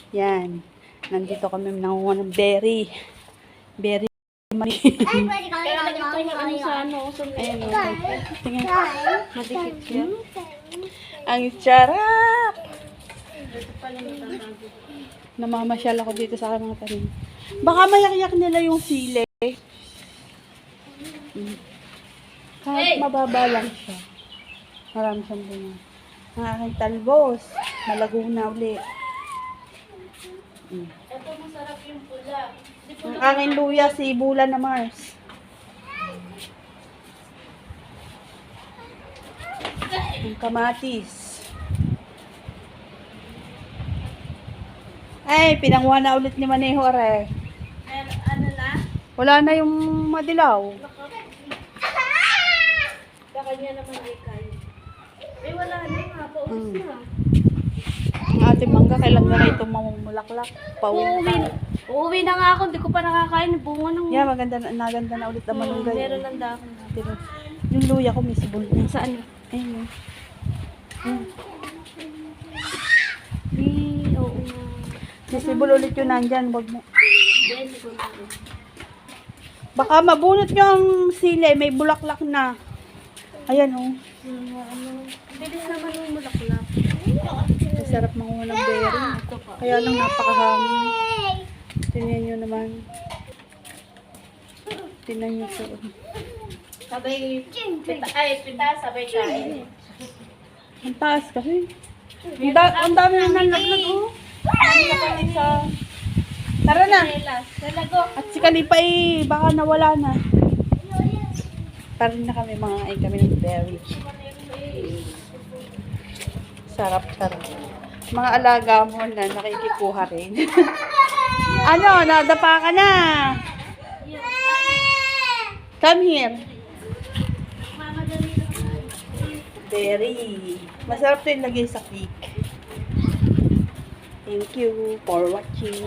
Yan. Nandito kami nangunguha ng berry. Berry. Kaya nagito niya ano sa ano. Ayan, okay. Tingnan. Madikit siya. Ang sarap! Ito pala natatago. Namamasyal ako dito sa mga tanim. Baka mayak-yak nila yung sili. Kahit mababa lang siya. Marami siyang bunga. Ang aking talbos. Malago na ulit. Ito masarap yung pula. Ang aking luya, si Bula na Mars. Ang kamatis. Ay, pinanguha na ulit ni Maneho, are. Ano na? Wala na yung madilaw. Sa kanya naman ay kayo. Eh wala na nga. Paubos na. Ang ating mangga, kailan na ito mamumulaklak. Uuwi na nga ako. Hindi ko pa nakakain. Bunga ng... Yeah, naganda na ulit ang malunggay. Meron ng dahon. Yung luya ko, may sibol na. Saan? Ayun. Oo nga. May sibol ulit yun nandyan. Wag mo. Hindi ko na. Baka mabunot nyo ang sili. May bulaklak na. Ayan, oh. Bilis naman yung mulaklak. Masarap manguha ng berry. Kaya lang napakahangin. Tingnan nyo naman. Tingnan nyo sa... Sabay, pita, sabay kain. Ang taas kasi. Ang dami na nalaglag, oh. Tara na. Talago. At si Kalipa baka nawala na. Parin na kami kami ng berry. Sarap. Mga alaga mo na nakikikuha rin. Ano, nadapa ka na. Come here. Berry. Masarap ito yung lagay sa cake. Thank you for watching.